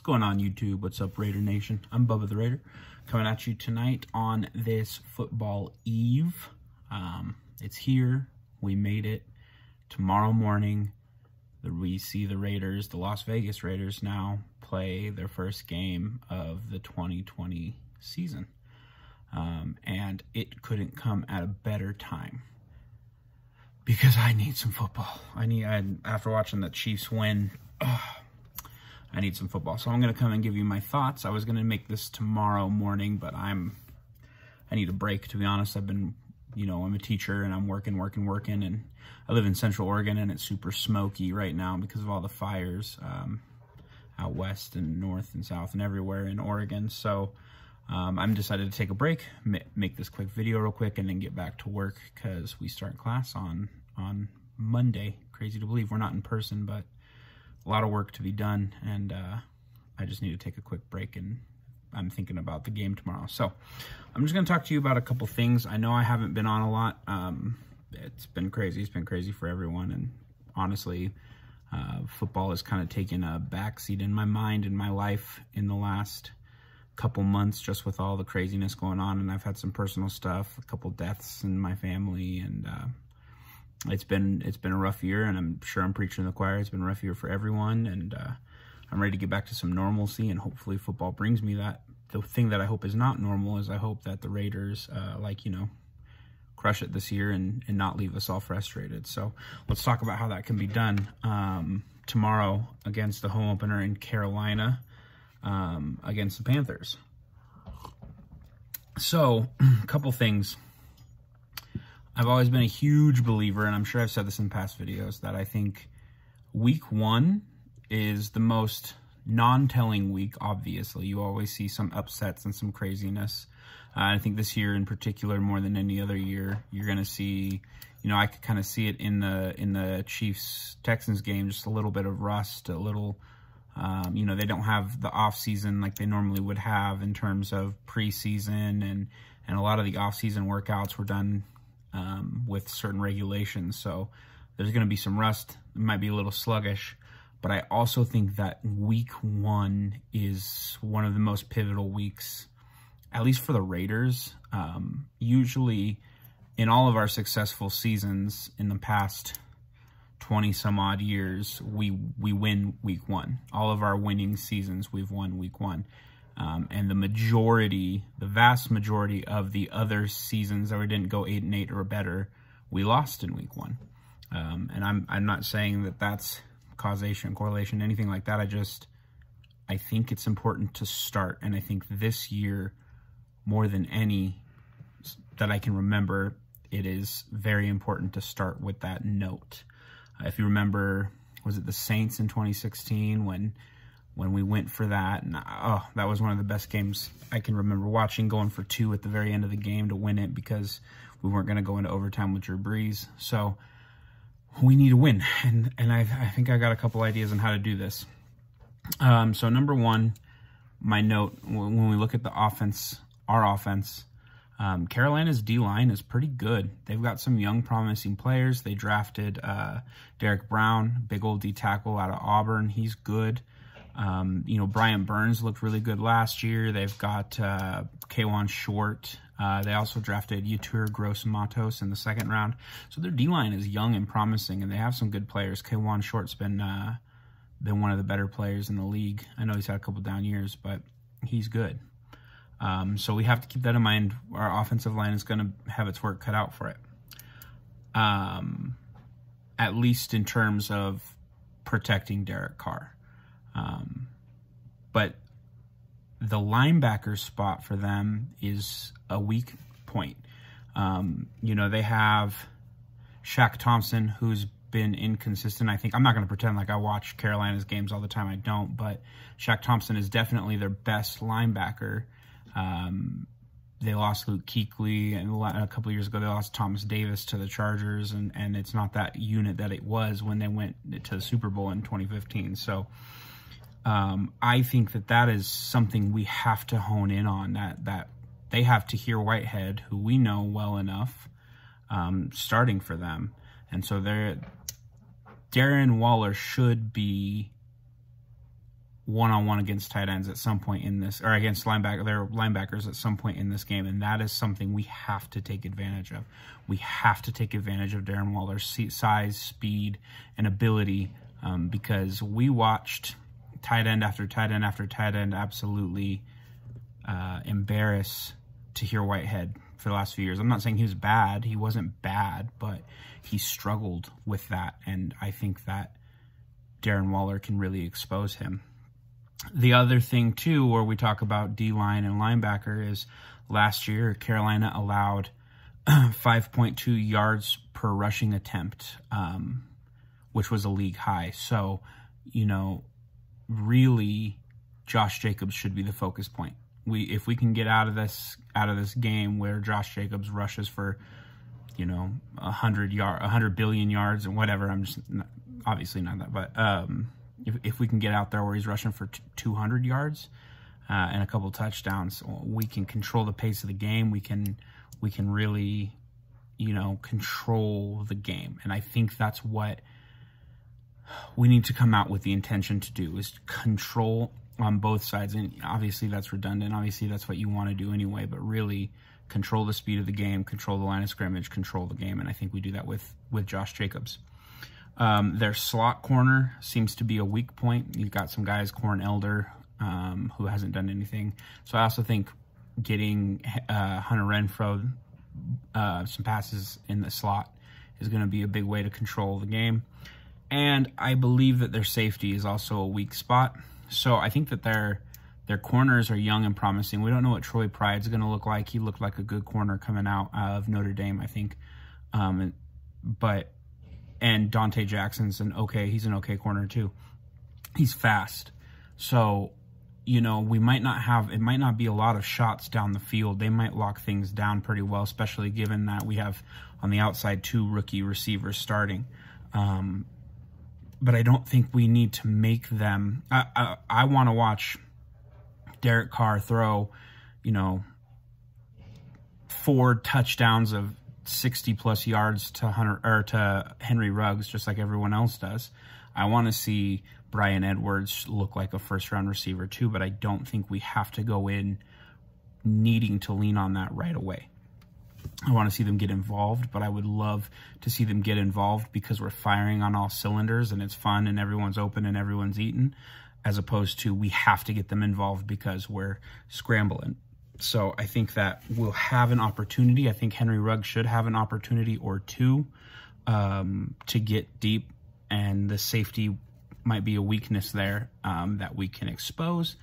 What's going on, YouTube? What's up, Raider Nation? I'm Bubba the Raider, coming at you tonight on this football eve. It's here. We made it. Tomorrow morning, we see the Raiders, the Las Vegas Raiders, now play their first game of the 2020 season. And it couldn't come at a better time, because I need some football. After watching the Chiefs win, I need some football. So I'm going to come and give you my thoughts. I was going to make this tomorrow morning, but I need a break, to be honest. I've been, I'm a teacher and I'm working, and I live in Central Oregon, and it's super smoky right now because of all the fires out west and north and south and everywhere in Oregon. So I'm decided to take a break, make this quick video real quick, and then get back to work because we start class on Monday. Crazy to believe we're not in person, but a lot of work to be done, and I just need to take a quick break, and I'm thinking about the game tomorrow. So I'm just going to talk to you about a couple things. I know I haven't been on a lot. It's been crazy. It's been crazy for everyone, and honestly, football has kind of taken a backseat in my mind, in my life, in the last couple months, just with all the craziness going on. And I've had some personal stuff, a couple deaths in my family, and it's been a rough year, and I'm sure I'm preaching to the choir. It's been a rough year for everyone, and I'm ready to get back to some normalcy, and hopefully football brings me that. The thing that I hope is not normal is I hope that the Raiders, crush it this year and not leave us all frustrated. So let's talk about how that can be done tomorrow against the home opener in Carolina against the Panthers. So a couple things. I've always been a huge believer, and I'm sure I've said this in past videos, that I think week one is the most non-telling week. Obviously, you always see some upsets and some craziness. I think this year in particular, more than any other year, you're going to see, I could kind of see it in the Chiefs-Texans game, just a little bit of rust, a little, they don't have the off-season like they normally would have in terms of preseason, and a lot of the off-season workouts were done with certain regulations. So there's going to be some rust. It might be a little sluggish, but I also think that week one is one of the most pivotal weeks, at least for the Raiders. Usually in all of our successful seasons in the past 20 some odd years, we win week one. All of our winning seasons, we've won week one. And the vast majority of the other seasons that we didn't go 8-8 or better, we lost in week one. And I'm not saying that that's causation, correlation, anything like that. I think it's important to start. And I think this year, more than any that I can remember, it is very important to start with that note. If you remember, was it the Saints in 2016 when we went for that? And that was one of the best games I can remember watching, going for 2 at the very end of the game to win it because we weren't going to go into overtime with Drew Brees. So we need to win, and I think I got a couple ideas on how to do this. So number one, my note, when we look at the offense, our offense, Carolina's D-line is pretty good. They've got some young, promising players. They drafted Derek Brown, big old D tackle out of Auburn. He's good. Brian Burns looked really good last year. They've got K'Wan Short. They also drafted Yetur Gross-Matos in the second round. So their D-line is young and promising, and they have some good players. K'Wan Short's been one of the better players in the league. I know he's had a couple down years, but he's good. So we have to keep that in mind. Our offensive line is going to have its work cut out for it. At least in terms of protecting Derek Carr. But the linebacker spot for them is a weak point. They have Shaq Thompson, who's been inconsistent. I think I'm not going to pretend like I watch Carolina's games all the time. I don't, but Shaq Thompson is definitely their best linebacker. They lost Luke Kuechly, and a couple of years ago they lost Thomas Davis to the Chargers, and it's not that unit that it was when they went to the Super Bowl in 2015. So I think that is something we have to hone in on, that they have to hear Whitehead, who we know well enough, starting for them. And so Darren Waller should be one-on-one against tight ends at some point in this, or against their linebackers at some point in this game, and that is something we have to take advantage of. We have to take advantage of Darren Waller's size, speed, and ability, because we watched tight end after tight end after tight end absolutely embarrass Tahir Whitehead for the last few years. I'm not saying he was bad. He wasn't bad, but he struggled with that, and I think that Darren Waller can really expose him. The other thing, too, where we talk about D-line and linebacker is last year Carolina allowed 5.2 yards per rushing attempt, which was a league high. So, you know, really Josh Jacobs should be the focus point. If we can get out of this game where Josh Jacobs rushes for, you know, 100 billion yards and whatever, I'm just obviously not that, but if we can get out there where he's rushing for 200 yards and a couple touchdowns, we can control the pace of the game. We can really, you know, control the game. And I think that's what we need to come out with the intention to do, is control on both sides. And obviously that's redundant. Obviously that's what you want to do anyway, but really control the speed of the game, control the line of scrimmage, control the game. And I think we do that with Josh Jacobs. Their slot corner seems to be a weak point. You've got some guys, Corn Elder, who hasn't done anything. So I also think getting Hunter Renfrow some passes in the slot is going to be a big way to control the game. And I believe that their safety is also a weak spot. So I think that their corners are young and promising. We don't know what Troy Pride's going to look like. He looked like a good corner coming out of Notre Dame, I think. And Dante Jackson's he's an okay corner too. He's fast. So, you know, it might not be a lot of shots down the field. They might lock things down pretty well, especially given that we have on the outside 2 rookie receivers starting. But I don't think we need to make them. I want to watch Derek Carr throw, you know, 4 touchdowns of 60+ yards to Henry Ruggs, just like everyone else does. I want to see Bryan Edwards look like a first-round receiver too, but I don't think we have to go in needing to lean on that right away. I want to see them get involved, but I would love to see them get involved because we're firing on all cylinders and it's fun and everyone's open and everyone's eating, as opposed to we have to get them involved because we're scrambling. So I think that we'll have an opportunity. I think Henry Ruggs should have an opportunity or two to get deep, and the safety might be a weakness there that we can expose,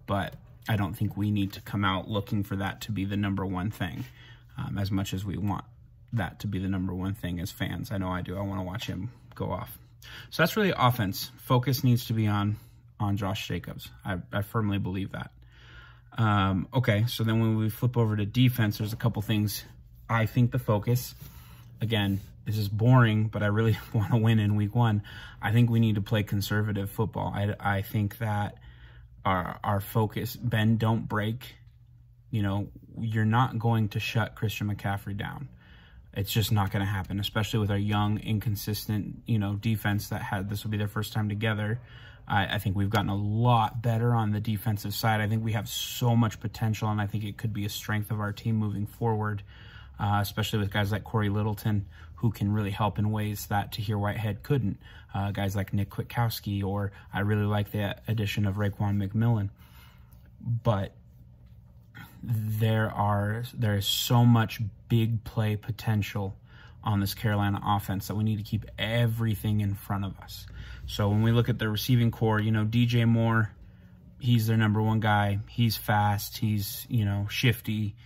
but I don't think we need to come out looking for that to be the number one thing, as much as we want that to be the number one thing as fans. I know I do. I want to watch him go off. So that's really offense. Focus needs to be on Josh Jacobs. I firmly believe that. Okay, so then when we flip over to defense, there's a couple things. I think the focus, again, this is boring, but I really want to win in week 1. I think we need to play conservative football. I think that our focus, bend, don't break. You know, you're not going to shut Christian McCaffrey down. It's just not going to happen, especially with our young, inconsistent, you know, defense this will be their first time together. I think we've gotten a lot better on the defensive side. I think we have so much potential, and I think it could be a strength of our team moving forward, especially with guys like Corey Littleton, who can really help in ways that Tahir Whitehead couldn't. Guys like Nick Kwiatkowski, or I really like the addition of Raekwon McMillan. But there is so much big play potential on this Carolina offense that we need to keep everything in front of us. So when we look at the receiving core, you know, DJ Moore, he's their number one guy. He's fast. He's, you know, shifty.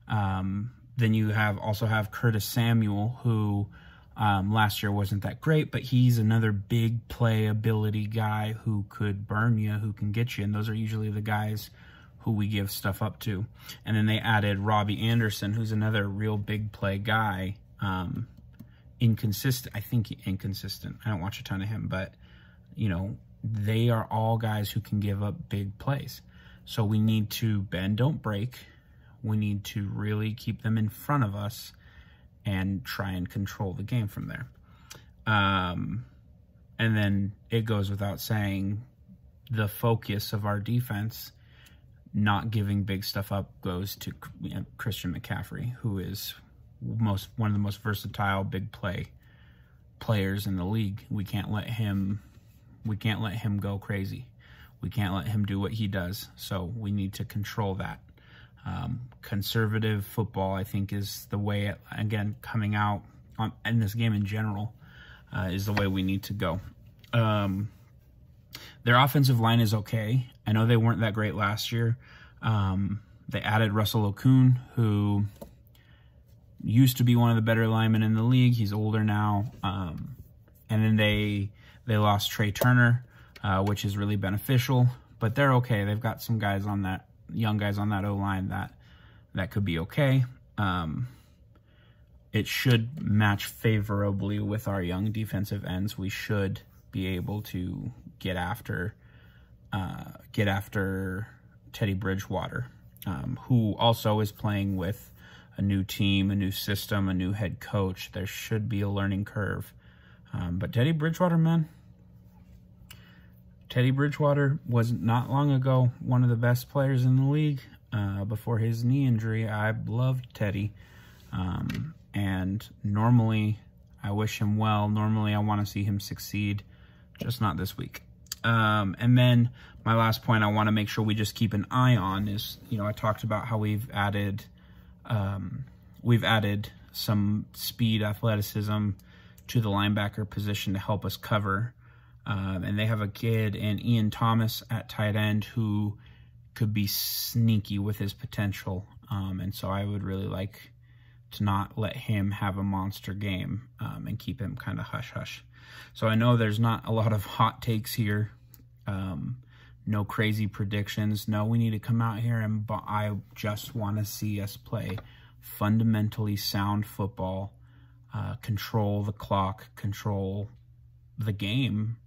Then you also have Curtis Samuel, who last year wasn't that great, but he's another big play ability guy who could burn you, who can get you. And those are usually the guys who we give stuff up to. And then they added Robbie Anderson, who's another real big play guy. Inconsistent. I think inconsistent. I don't watch a ton of him, but, you know, they are all guys who can give up big plays. So we need to bend, don't break. We need to really keep them in front of us and try and control the game from there. And then it goes without saying, the focus of our defense, not giving big stuff up, goes to Christian McCaffrey, who is one of the most versatile big players in the league. We can't let him go crazy. We can't let him do what he does. So we need to control that. Conservative football, I think, is the way, again, coming out in this game in general, is the way we need to go. Their offensive line is okay. I know they weren't that great last year. They added Russell Okung, who used to be one of the better linemen in the league. He's older now. And then they lost Trey Turner, which is really beneficial. But they're okay. They've got some guys on that, young guys on that O-line that could be okay. It should match favorably with our young defensive ends. We should be able to get after Teddy Bridgewater, who also is playing with a new team, a new system, a new head coach. There should be a learning curve. But Teddy Bridgewater, man, Teddy Bridgewater was not long ago one of the best players in the league before his knee injury. I loved Teddy. And normally I wish him well. Normally I want to see him succeed, just not this week. And then my last point I want to make sure we just keep an eye on is, I talked about how we've added some speed, athleticism to the linebacker position to help us cover. And they have a kid in Ian Thomas at tight end who could be sneaky with his potential. And so I would really like to not let him have a monster game and keep him kind of hush-hush. So I know there's not a lot of hot takes here. No crazy predictions. No, we need to come out here and I just want to see us play fundamentally sound football, control the clock, control the game,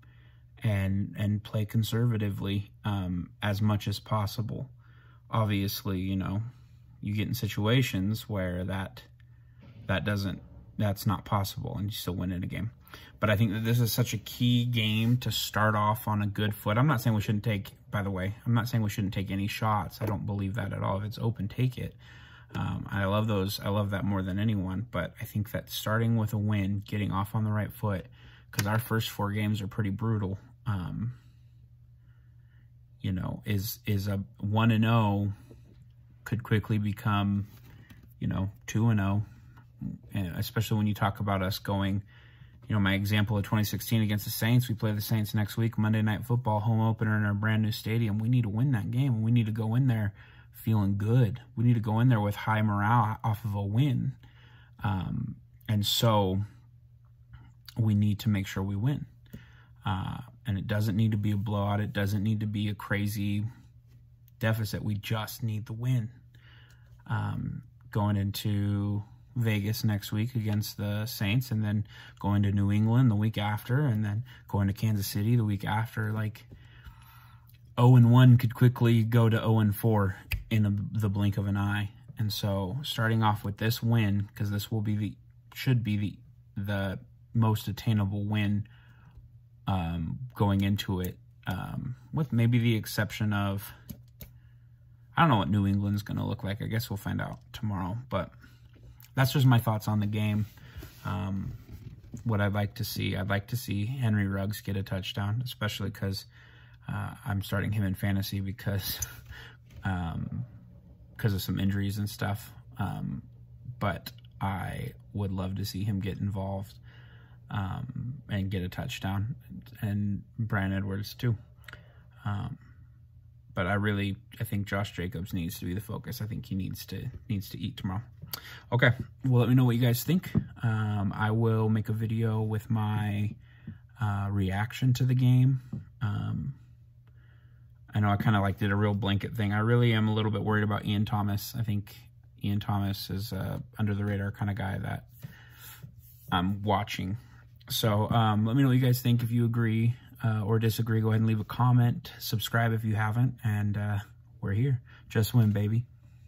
and play conservatively as much as possible. Obviously, you get in situations where that's not possible and you still win in a game. But I think that this is such a key game to start off on a good foot. I'm not saying we shouldn't take, by the way, I'm not saying we shouldn't take any shots. I don't believe that at all. If it's open, take it. I love those. I love that more than anyone. But I think that starting with a win, getting off on the right foot, because our first 4 games are pretty brutal, is a 1-0 could quickly become, 2-0. And especially when you talk about us going, my example of 2016 against the Saints, we play the Saints next week, Monday Night Football, home opener in our brand new stadium. We need to win that game, and we need to go in there feeling good. We need to go in there with high morale off of a win. And so we need to make sure we win. And it doesn't need to be a blowout. It doesn't need to be a crazy deficit. We just need the win. Going into Vegas next week against the Saints, and then going to New England the week after, and then going to Kansas City the week after. Like 0-1 could quickly go to 0-4 in the blink of an eye. And so starting off with this win, because this will be should be the most attainable win going into it, with maybe the exception of, I don't know what New England's going to look like. I guess we'll find out tomorrow. But that's just my thoughts on the game. What I'd like to see Henry Ruggs get a touchdown, especially because I'm starting him in fantasy because of some injuries and stuff. But I would love to see him get involved and get a touchdown, and Bryan Edwards too. But I think Josh Jacobs needs to be the focus. I think he needs to eat tomorrow. Okay, well, let me know what you guys think. I will make a video with my reaction to the game. I know I kind of did a real blanket thing. I really am a little bit worried about Ian Thomas. I think Ian Thomas is a under the radar kind of guy that I'm watching. So let me know what you guys think. If you agree or disagree, go ahead and leave a comment. Subscribe if you haven't. And we're here. Just win, baby.